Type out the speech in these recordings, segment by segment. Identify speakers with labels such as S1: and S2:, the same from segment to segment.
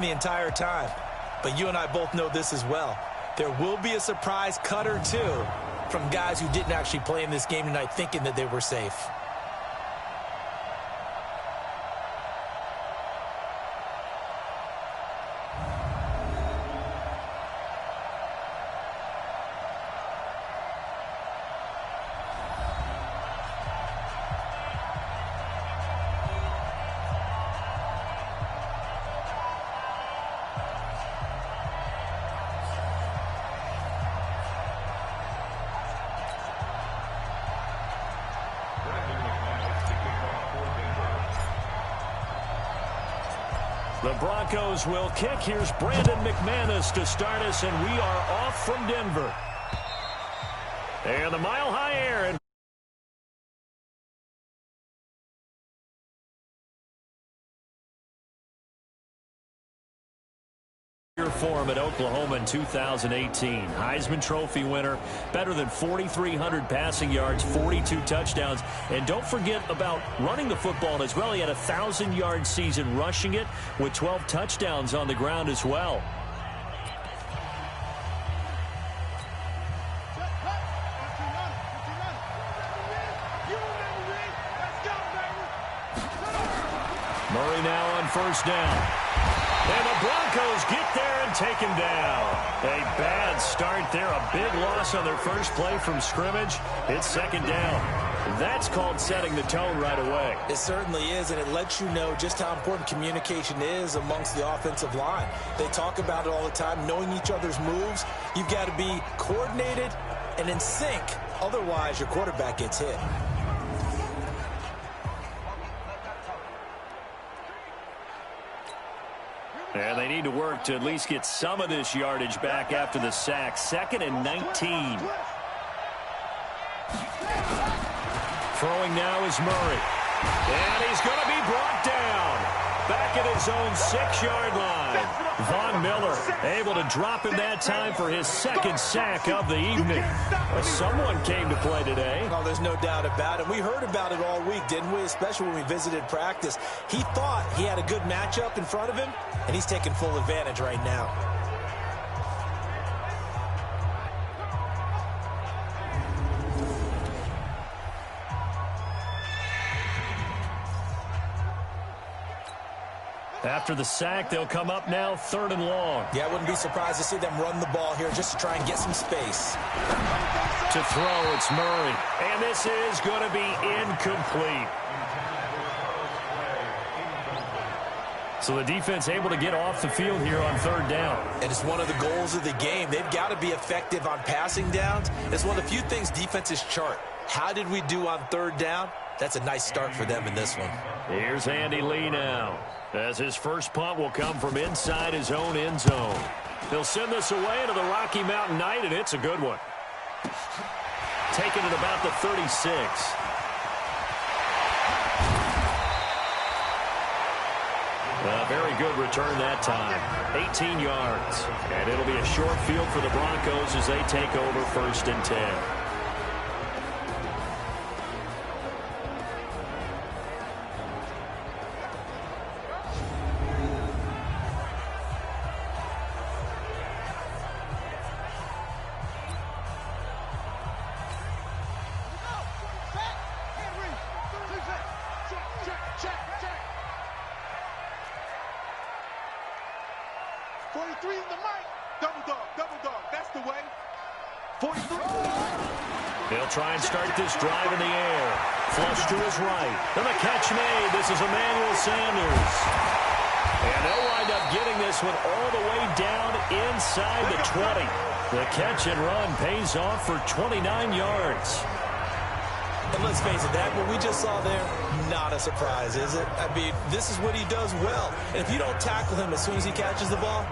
S1: the entire time. But you and I both know this as well. There will be a surprise cut or two from guys who didn't actually play in this game tonight thinking that they were safe.
S2: The Broncos will kick. Here's Brandon McManus to start us, and we are off from Denver. And the mile-high air. Form at Oklahoma in 2018. Heisman Trophy winner, better than 4,300 passing yards, 42 touchdowns. And don't forget about running the football as well. He had a 1,000-yard season rushing it with 12 touchdowns on the ground as well. Murray now on first down. And the Broncos get there and take him down. A bad start there. A big loss on their first play from scrimmage. It's second down. That's called setting the tone right away.
S1: It certainly is, and it lets you know just how important communication is amongst the offensive line. They talk about it all the time, knowing each other's moves. You've got to be coordinated and in sync. Otherwise, your quarterback gets hit.
S2: And they need to work to at least get some of this yardage back after the sack. 2nd and 19. Throwing now is Murray. And he's going to be brought down. Back at his own 6-yard line. Von Miller able to drop him that time for his second sack of the evening. Someone came to play today.
S1: Oh, there's no doubt about it. We heard about it all week, didn't we? Especially when we visited practice. He thought he had a good matchup in front of him, and he's taking full advantage right now.
S2: After the sack, they'll come up now 3rd and long.
S1: Yeah, I wouldn't be surprised to see them run the ball here just to try and get some space.
S2: To throw, it's Murray. And this is going to be incomplete. So the defense able to get off the field here on 3rd down.
S1: And it's one of the goals of the game. They've got to be effective on passing downs. It's one of the few things defenses chart. How did we do on 3rd down? That's a nice start for them in this one.
S2: Here's Andy Lee now, as his first punt will come from inside his own end zone. They'll send this away to the Rocky Mountain Knight, and it's a good one. Taken at about the 36. A very good return that time. 18 yards. And it'll be a short field for the Broncos as they take over 1st and 10. They'll try and start this drive in the air. Flush to his right. And the catch made. This is Emmanuel Sanders. And they'll wind up getting this one all the way down inside the 20. The catch and run pays off for 29 yards.
S1: And let's face it, that what we just saw there, not a surprise, is it? I mean, this is what he does well. And if you don't tackle him as soon as he catches the ball,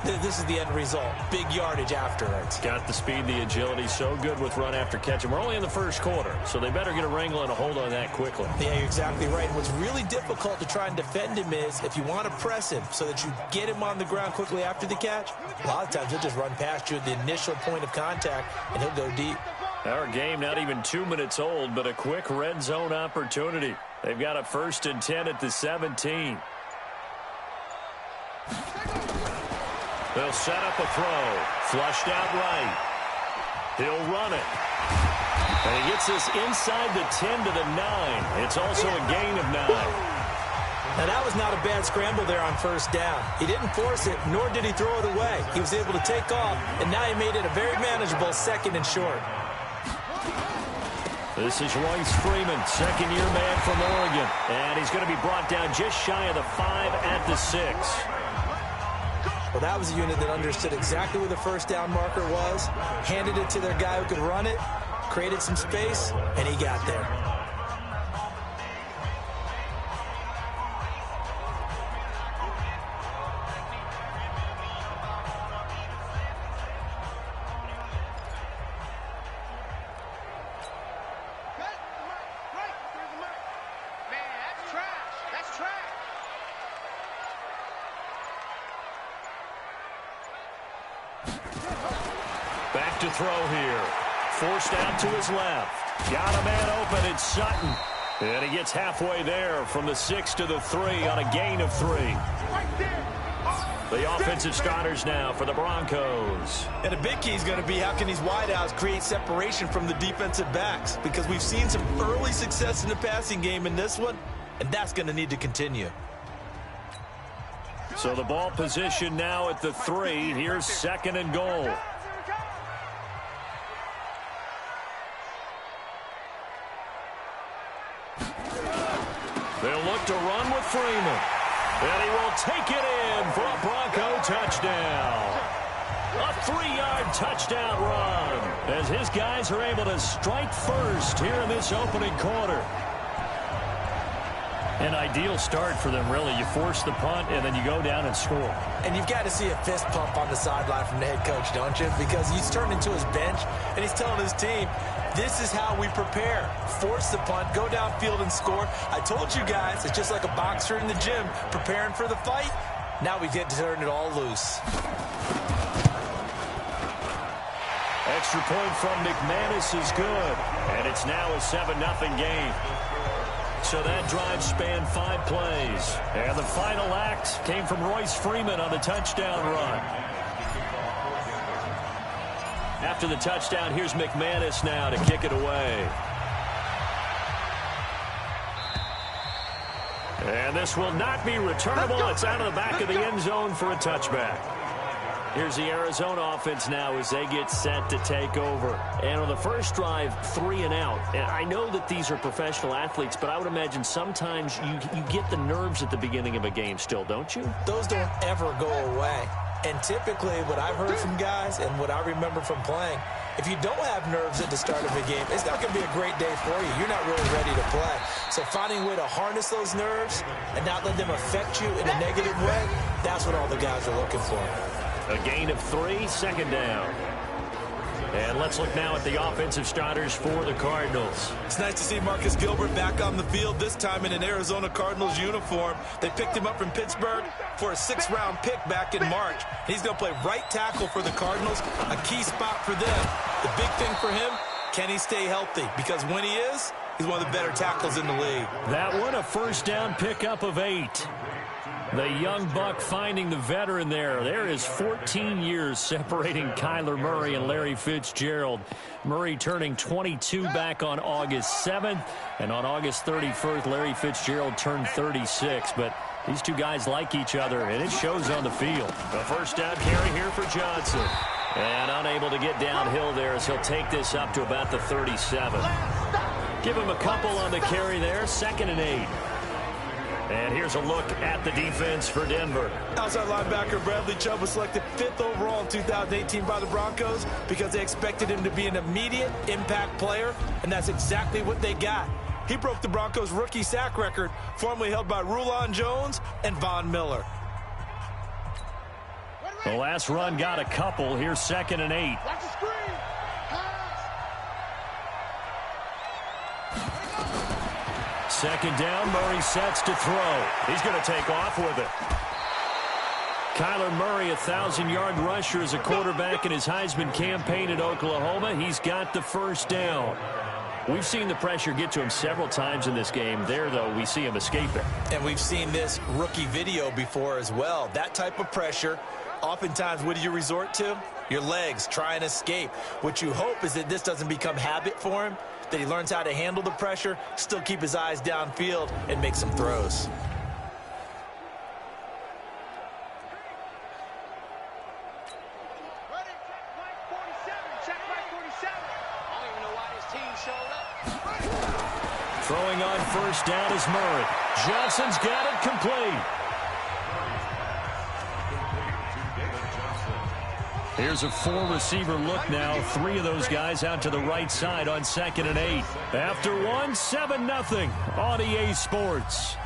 S1: this is the end result. Big yardage afterwards.
S2: Got the speed, the agility, so good with run after catch. And we're only in the first quarter, so they better get a wrangle and a hold on that quickly.
S1: Yeah, you're exactly right. And what's really difficult to try and defend him is if you want to press him so that you get him on the ground quickly after the catch, a lot of times he'll just run past you at the initial point of contact, and he'll go deep.
S2: Our game not even 2 minutes old, but a quick red zone opportunity. They've got a 1st and 10 at the 17. They'll set up a throw. Flushed out right. He'll run it. And he gets this inside the 10 to the 9. It's also a gain of 9.
S1: Now, that was not a bad scramble there on first down. He didn't force it, nor did he throw it away. He was able to take off, and now he made it a very manageable 2nd and short.
S2: This is Royce Freeman, second-year man from Oregon. And he's going to be brought down just shy of the 5 at the 6.
S1: Well, that was a unit that understood exactly where the first down marker was, handed it to their guy who could run it, created some space, and he got there.
S2: Back to throw here. Forced out to his left. Got a man open. It's Sutton. And he gets halfway there from the 6 to the 3 on a gain of 3. The offensive starters now for the Broncos.
S1: And a big key is going to be how can these wideouts create separation from the defensive backs, because we've seen some early success in the passing game in this one, and that's going to need to continue.
S2: So the ball position now at the 3. Here's 2nd and goal. They'll look to run with Freeman. And he will take it in for a Bronco touchdown. A 3-yard touchdown run as his guys are able to strike first here in this opening quarter. An ideal start for them, really. You force the punt, and then you go down and score.
S1: And you've got to see a fist pump on the sideline from the head coach, don't you? Because he's turned into his bench, and he's telling his team, this is how we prepare. Force the punt, go downfield and score. I told you guys, it's just like a boxer in the gym preparing for the fight. Now we get to turn it all loose.
S2: Extra point from McManus is good. And it's now a 7-0 game. So that drive spanned 5 plays. And the final act came from Royce Freeman on the touchdown run. After the touchdown, here's McManus now to kick it away. And this will not be returnable. It's out of the back of the end zone for a touchback. Here's the Arizona offense now as they get set to take over. And on the first drive, 3 and out. And I know that these are professional athletes, but I would imagine sometimes you get the nerves at the beginning of a game still, don't you?
S1: Those don't ever go away. And typically what I've heard from guys and what I remember from playing, if you don't have nerves at the start of a game, it's not going to be a great day for you. You're not really ready to play. So finding a way to harness those nerves and not let them affect you in a negative way, that's what all the guys are looking for.
S2: A gain of 3, 2nd down. And let's look now at the offensive starters for the Cardinals.
S1: It's nice to see Marcus Gilbert back on the field, this time in an Arizona Cardinals uniform. They picked him up from Pittsburgh for a 6th-round pick back in March. He's going to play right tackle for the Cardinals, a key spot for them. The big thing for him, can he stay healthy? Because when he is, he's one of the better tackles in the league.
S2: That one, a first down pickup of 8. The young buck finding the veteran there. There is 14 years separating Kyler Murray and Larry Fitzgerald. Murray turning 22 back on August 7th. And on August 31st, Larry Fitzgerald turned 36. But these two guys like each other, and it shows on the field. The first down carry here for Johnson. And unable to get downhill there as he'll take this up to about the 37. Give him a couple on the carry there. 2nd and 8. And here's a look at the defense for Denver.
S1: Outside linebacker Bradley Chubb was selected 5th overall in 2018 by the Broncos because they expected him to be an immediate impact player, and that's exactly what they got. He broke the Broncos' rookie sack record, formerly held by Rulon Jones and Von Miller.
S2: The last run got a couple. Here's 2nd and 8.
S3: Watch the screen.
S2: Second down, Murray sets to throw. He's going to take off with it. Kyler Murray, a 1,000-yard rusher as a quarterback in his Heisman campaign at Oklahoma. He's got the first down. We've seen the pressure get to him several times in this game. There, though, we see him escape it.
S1: And we've seen this rookie video before as well. That type of pressure, oftentimes, what do you resort to? Your legs, try and escape. What you hope is that this doesn't become habit for him, that he learns how to handle the pressure, still keep his eyes downfield, and make some throws.
S2: Throwing on first down is Murray. Johnson's got it complete. Here's a four-receiver look now. Three of those guys out to the right side on 2nd and 8. After one, 7-0 on EA Sports.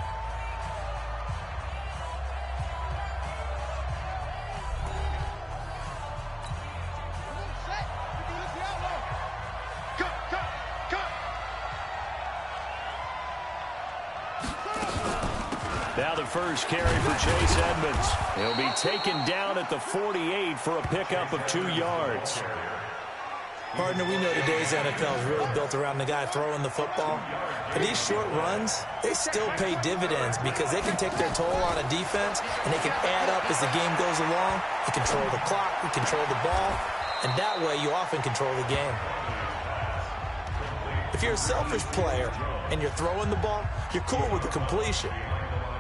S2: Now the first carry for Chase Edmonds. He'll be taken down at the 48 for a pickup of 2 yards.
S1: Partner, we know today's NFL is really built around the guy throwing the football. But these short runs, they still pay dividends because they can take their toll on a defense and they can add up as the game goes along. You control the clock, you control the ball, and that way you often control the game. If you're a selfish player and you're throwing the ball, you're cool with the completion.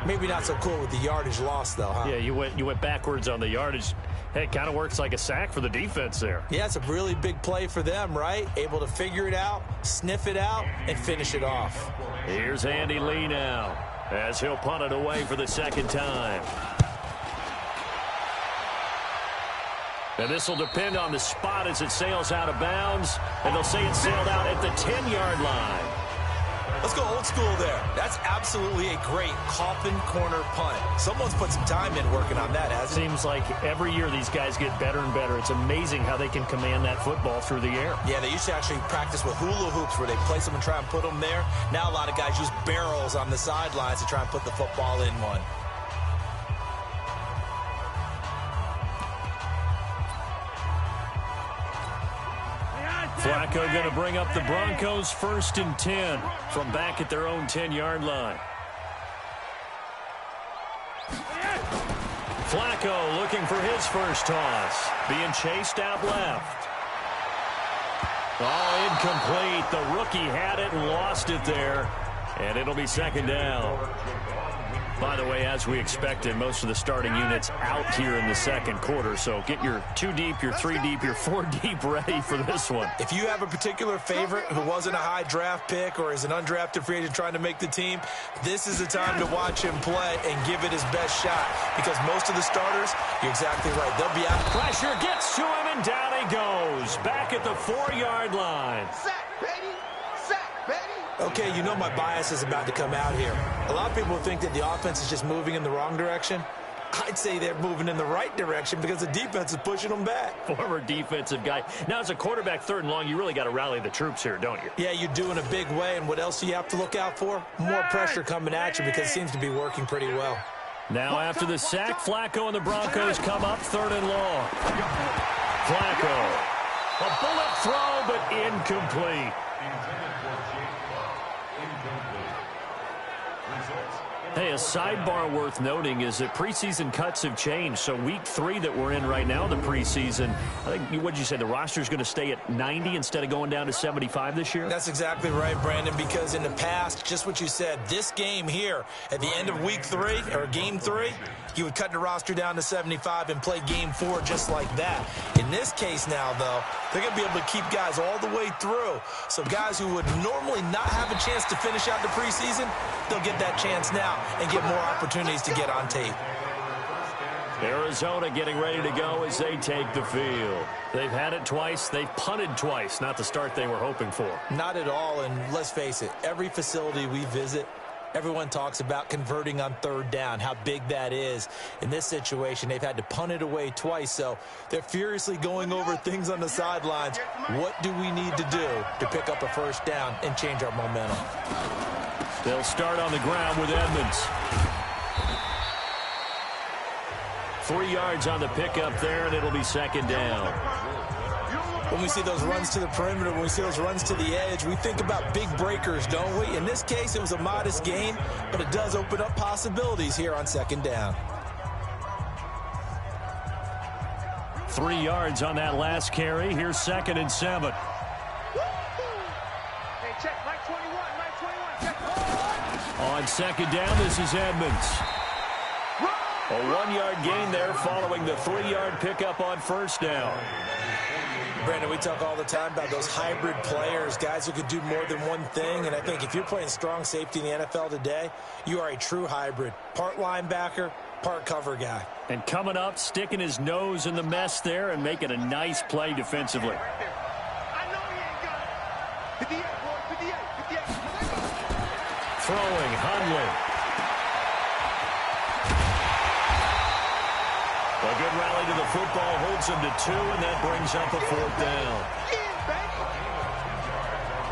S1: Maybe not so cool with the yardage loss, though, huh?
S2: Yeah, you went backwards on the yardage. Hey, it kind of works like a sack for the defense there.
S1: Yeah, it's a really big play for them, right? Able to figure it out, sniff it out, and finish it off.
S2: Here's Andy Lee now, as he'll punt it away for the second time. And this will depend on the spot as it sails out of bounds, and they'll say it sailed out at the 10-yard line.
S1: Let's go old school there. That's absolutely a great coffin corner punt. Someone's put some time in working on that, hasn't it?
S2: Seems like every year these guys get better and better. It's amazing how they can command that football through the air.
S1: Yeah, they used to actually practice with hula hoops where they place them and try and put them there. Now a lot of guys use barrels on the sidelines to try and put the football in one.
S2: Flacco going to bring up the Broncos 1st and 10 from back at their own 10-yard line. Flacco looking for his first toss. Being chased out left. Oh, incomplete. The rookie had it and lost it there. And it'll be 2nd down. By the way, as we expected, most of the starting units out here in the 2nd quarter. So get your 2 deep, your 3 deep, your 4 deep ready for this one.
S1: If you have a particular favorite who wasn't a high draft pick or is an undrafted free agent trying to make the team, this is the time to watch him play and give it his best shot. Because most of the starters, you're exactly right, they'll be out.
S2: Pressure gets to him, and down he goes. Back at the 4-yard line.
S1: Okay, you know my bias is about to come out here. A lot of people think that the offense is just moving in the wrong direction. I'd say they're moving in the right direction because the defense is pushing them back.
S2: Former defensive guy. Now, as a quarterback 3rd and long, you really got to rally the troops here, don't you?
S1: Yeah, you do in a big way, and what else do you have to look out for? More pressure coming at you because it seems to be working pretty well.
S2: Now, after the sack, Flacco and the Broncos come up 3rd and long. Flacco. A bullet throw, but incomplete. Hey, a sidebar worth noting is that preseason cuts have changed. So week 3 that we're in right now, the preseason, I think, what did you say, the roster's going to stay at 90 instead of going down to 75 this year?
S1: That's exactly right, Brandon, because in the past, just what you said, this game here, at the end of week 3, or game 3, you would cut the roster down to 75 and play game 4 just like that. In this case now, though, they're going to be able to keep guys all the way through. So guys who would normally not have a chance to finish out the preseason, they'll get that chance now and get more opportunities to get on tape.
S2: Arizona getting ready to go as they take the field. They've had it twice. They've punted twice. Not the start they were hoping for.
S1: Not at all, and let's face it, every facility we visit, everyone talks about converting on 3rd down, how big that is. In this situation, they've had to punt it away twice, so they're furiously going over things on the sidelines. What do we need to do to pick up a 1st down and change our momentum?
S2: They'll start on the ground with Edmonds. 3 yards on the pickup there, and it'll be 2nd down.
S1: When we see those runs to the perimeter, when we see those runs to the edge, we think about big breakers, don't we? In this case, it was a modest gain, but it does open up possibilities here on second down.
S2: 3 yards on that last carry. Here's 2nd and 7.
S3: Hey, check, Mike 21, check.
S2: On 2nd down, this is Edmonds. A 1-yard gain there following the 3-yard pickup on first down.
S1: Brandon, we talk all the time about those hybrid players, guys who could do more than one thing, and I think if you're playing strong safety in the NFL today, you are a true hybrid. Part linebacker, part cover guy.
S2: And coming up, sticking his nose in the mess there and making a nice play defensively.
S3: I know he ain't got it. 58, boy, 58.
S2: Throwing, Hundley. A good rally to the football holds him to 2, and that brings up a 4th down.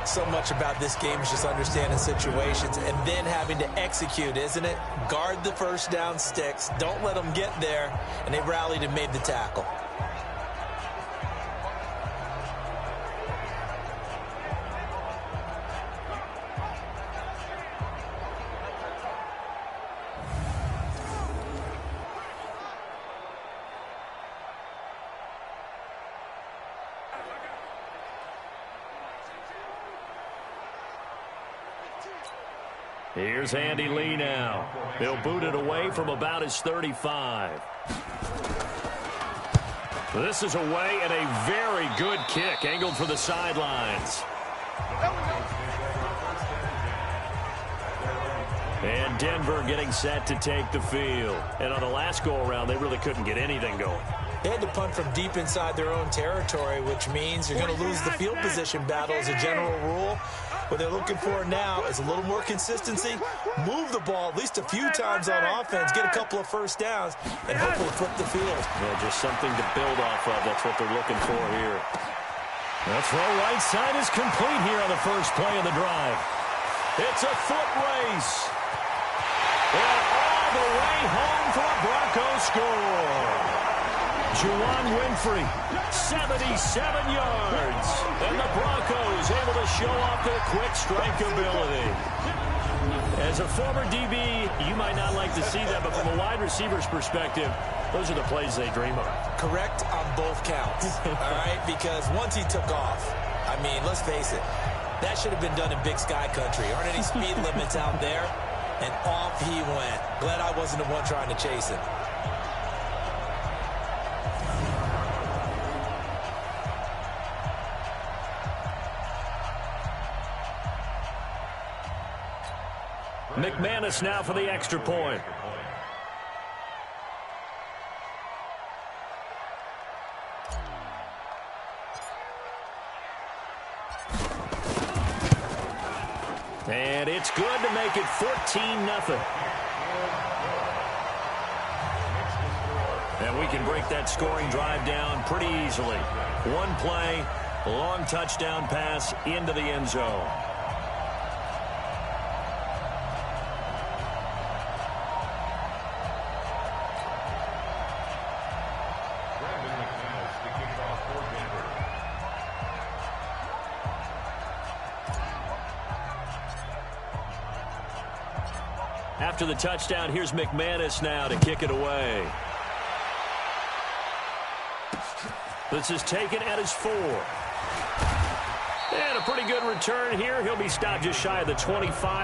S1: So much about this game is just understanding situations and then having to execute, isn't it? Guard the first down sticks. Don't let them get there. And they rallied and made the tackle.
S2: Here's Andy Lee now. He'll boot it away from about his 35. This is away and a very good kick angled for the sidelines. And Denver getting set to take the field. And on the last go-around, they really couldn't get anything going.
S1: They had to punt from deep inside their own territory, which means you're going to lose the field position battle as a general rule. What they're looking for now is a little more consistency, move the ball at least a few times on offense, get a couple of first downs, and hopefully flip the field.
S2: Yeah, just something to build off of. That's what they're looking for here. The throw right side is complete here on the first play of the drive. It's a foot race. And all the way home for a Broncos score. Juwan Winfrey, 77 yards. And the Broncos able to show off their quick strike ability. As a former DB, you might not like to see that, but from a wide receiver's perspective, those are the plays they dream of.
S1: Correct on both counts, all right? Because once he took off, I mean, let's face it, that should have been done in Big Sky Country. Aren't any speed limits out there? And off he went. Glad I wasn't the one trying to chase him.
S2: McManus now for the extra point. And it's good to make it 14-0. And we can break that scoring drive down pretty easily. One play, long touchdown pass into the end zone. After the touchdown, here's McManus now to kick it away. This is taken at his 4. And a pretty good return here. He'll be stopped just shy of the 25.